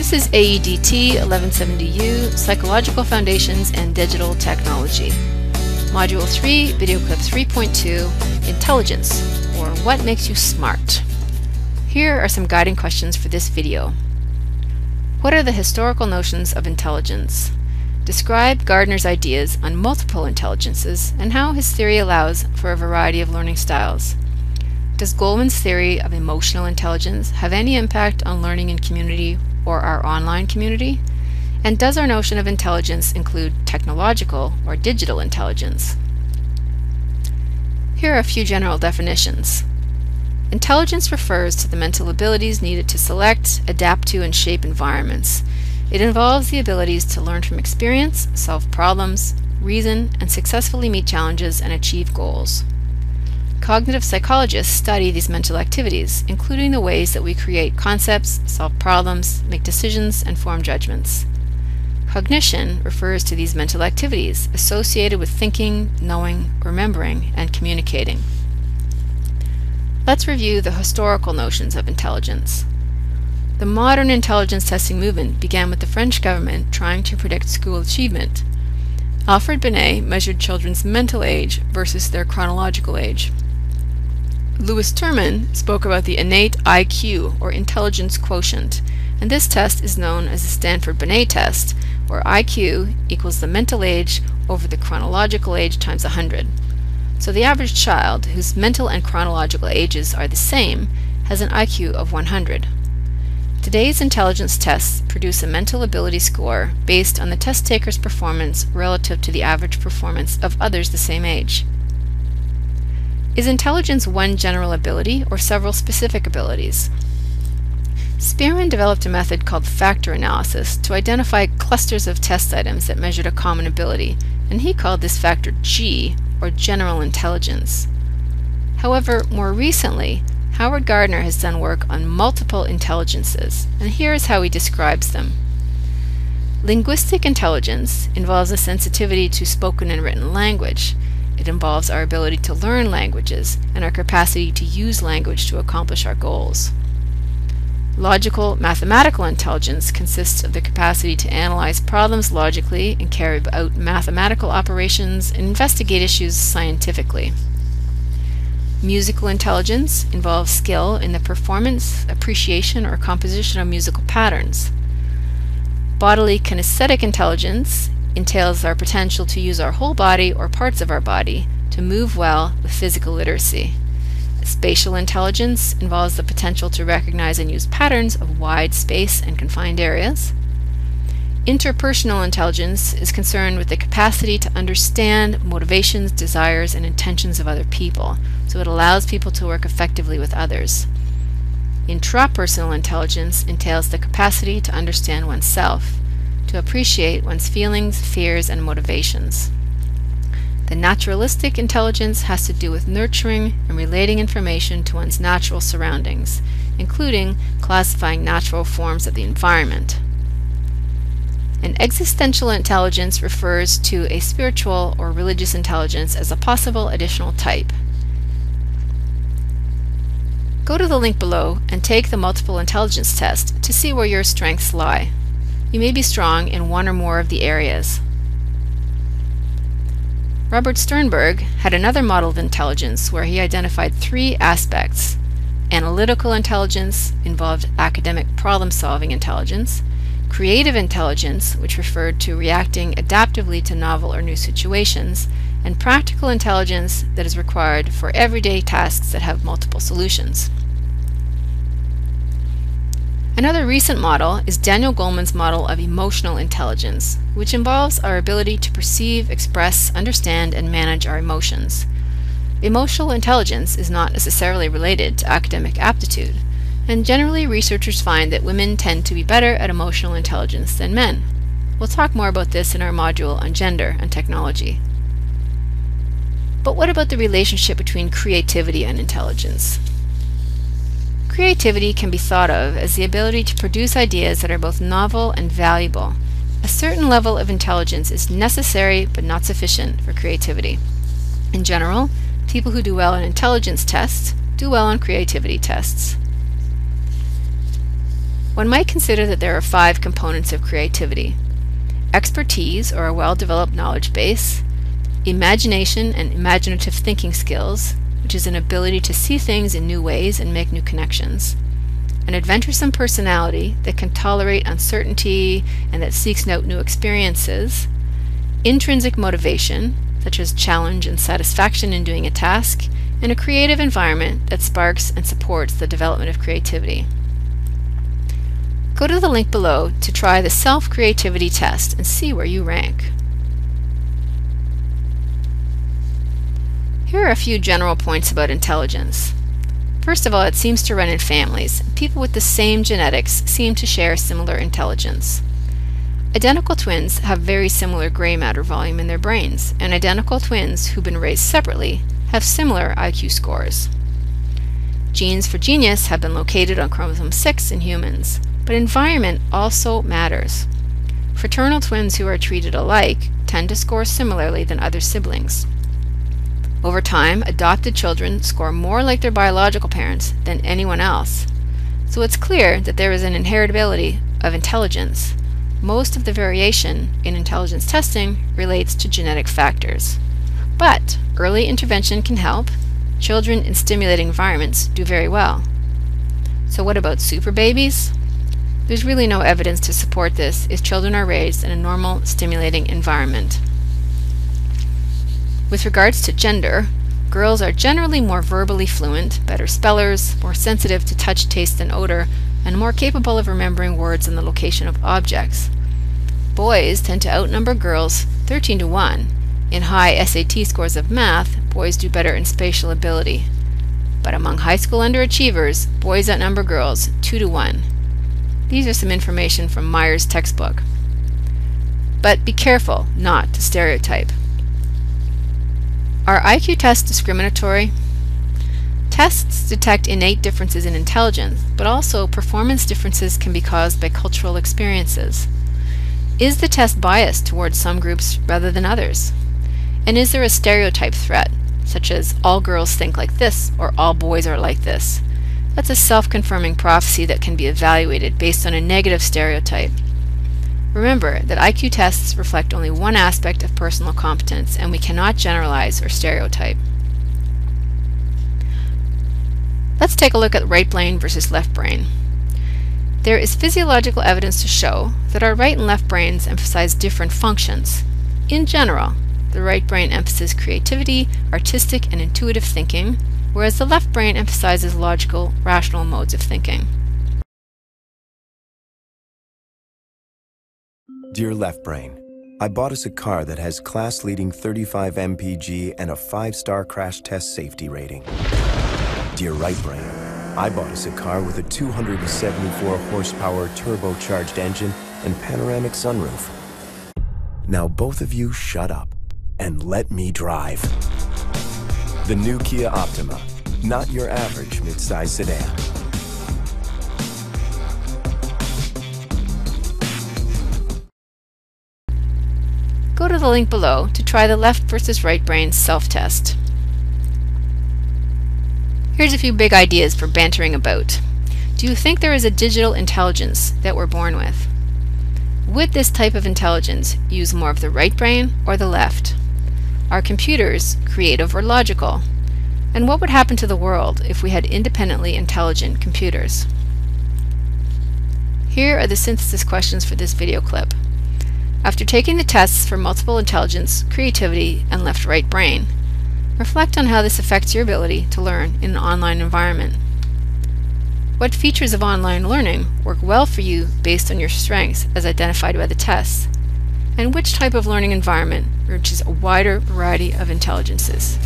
This is AEDT 1170U, Psychological Foundations and Digital Technology. Module 3, Video Clip 3.2, Intelligence, or What Makes You Smart. Here are some guiding questions for this video. What are the historical notions of intelligence? Describe Gardner's ideas on multiple intelligences and how his theory allows for a variety of learning styles. Does Goleman's theory of emotional intelligence have any impact on learning in community or our online community? And does our notion of intelligence include technological or digital intelligence? Here are a few general definitions. Intelligence refers to the mental abilities needed to select, adapt to, and shape environments. It involves the abilities to learn from experience, solve problems, reason, and successfully meet challenges and achieve goals. Cognitive psychologists study these mental activities, including the ways that we create concepts, solve problems, make decisions, and form judgments. Cognition refers to these mental activities associated with thinking, knowing, remembering, and communicating. Let's review the historical notions of intelligence. The modern intelligence testing movement began with the French government trying to predict school achievement. Alfred Binet measured children's mental age versus their chronological age. Lewis Terman spoke about the innate IQ, or intelligence quotient, and this test is known as the Stanford-Binet test, where IQ equals the mental age over the chronological age times 100. So the average child, whose mental and chronological ages are the same, has an IQ of 100. Today's intelligence tests produce a mental ability score based on the test taker's performance relative to the average performance of others the same age. Is intelligence one general ability or several specific abilities? Spearman developed a method called factor analysis to identify clusters of test items that measured a common ability, and he called this factor G, or general intelligence. However, more recently, Howard Gardner has done work on multiple intelligences, and here is how he describes them. Linguistic intelligence involves a sensitivity to spoken and written language. It involves our ability to learn languages and our capacity to use language to accomplish our goals. Logical mathematical intelligence consists of the capacity to analyze problems logically and carry out mathematical operations and investigate issues scientifically. Musical intelligence involves skill in the performance, appreciation, or composition of musical patterns. Bodily kinesthetic intelligence entails our potential to use our whole body or parts of our body to move well with physical literacy. Spatial intelligence involves the potential to recognize and use patterns of wide space and confined areas. Interpersonal intelligence is concerned with the capacity to understand motivations, desires, and intentions of other people, so it allows people to work effectively with others. Intrapersonal intelligence entails the capacity to understand oneself, to appreciate one's feelings, fears, and motivations. The naturalistic intelligence has to do with nurturing and relating information to one's natural surroundings, including classifying natural forms of the environment. An existential intelligence refers to a spiritual or religious intelligence as a possible additional type. Go to the link below and take the multiple intelligence test to see where your strengths lie. You may be strong in one or more of the areas. Robert Sternberg had another model of intelligence where he identified three aspects. Analytical intelligence involved academic problem-solving intelligence, creative intelligence, which referred to reacting adaptively to novel or new situations, and practical intelligence that is required for everyday tasks that have multiple solutions. Another recent model is Daniel Goleman's model of emotional intelligence, which involves our ability to perceive, express, understand, and manage our emotions. Emotional intelligence is not necessarily related to academic aptitude, and generally researchers find that women tend to be better at emotional intelligence than men. We'll talk more about this in our module on gender and technology. But what about the relationship between creativity and intelligence? Creativity can be thought of as the ability to produce ideas that are both novel and valuable. A certain level of intelligence is necessary but not sufficient for creativity. In general, people who do well on intelligence tests do well on creativity tests. one might consider that there are 5 components of creativity: expertise, or a well-developed knowledge base; imagination and imaginative thinking skills, which is an ability to see things in new ways and make new connections; an adventuresome personality that can tolerate uncertainty and that seeks out new experiences; intrinsic motivation, such as challenge and satisfaction in doing a task; and a creative environment that sparks and supports the development of creativity. Go to the link below to try the self-creativity test and see where you rank. Here are a few general points about intelligence. First of all, it seems to run in families. People with the same genetics seem to share similar intelligence. Identical twins have very similar gray matter volume in their brains, and identical twins who've been raised separately have similar IQ scores. Genes for genius have been located on chromosome 6 in humans, but environment also matters. Fraternal twins who are treated alike tend to score similarly than other siblings. Over time, adopted children score more like their biological parents than anyone else, so it's clear that there is an inheritability of intelligence. Most of the variation in intelligence testing relates to genetic factors. But early intervention can help. Children in stimulating environments do very well. So what about super babies? There's really no evidence to support this if children are raised in a normal, stimulating environment. With regards to gender, girls are generally more verbally fluent, better spellers, more sensitive to touch, taste, and odor, and more capable of remembering words and the location of objects. Boys tend to outnumber girls 13 to 1. In high SAT scores of math, boys do better in spatial ability. But among high school underachievers, boys outnumber girls 2 to 1. These are some information from Myers' textbook. But be careful not to stereotype. Are IQ tests discriminatory? Tests detect innate differences in intelligence, but also performance differences can be caused by cultural experiences. Is the test biased towards some groups rather than others? And is there a stereotype threat, such as all girls think like this or all boys are like this? That's a self-confirming prophecy that can be evaluated based on a negative stereotype. Remember that IQ tests reflect only one aspect of personal competence, and we cannot generalize or stereotype. Let's take a look at right brain versus left brain. There is physiological evidence to show that our right and left brains emphasize different functions. In general, the right brain emphasizes creativity, artistic, and intuitive thinking, whereas the left brain emphasizes logical, rational modes of thinking. Dear Left Brain, I bought us a car that has class-leading 35 mpg and a 5-star crash test safety rating. Dear Right Brain, I bought us a car with a 274 horsepower turbocharged engine and panoramic sunroof. Now both of you shut up and let me drive. The new Kia Optima, not your average midsize sedan. Go to the link below to try the left versus right brain self-test. Here's a few big ideas for bantering about. Do you think there is a digital intelligence that we're born with? Would this type of intelligence use more of the right brain or the left? Are computers creative or logical? And what would happen to the world if we had independently intelligent computers? Here are the synthesis questions for this video clip. After taking the tests for multiple intelligence, creativity, and left-right brain, reflect on how this affects your ability to learn in an online environment. What features of online learning work well for you based on your strengths as identified by the tests? And which type of learning environment reaches a wider variety of intelligences?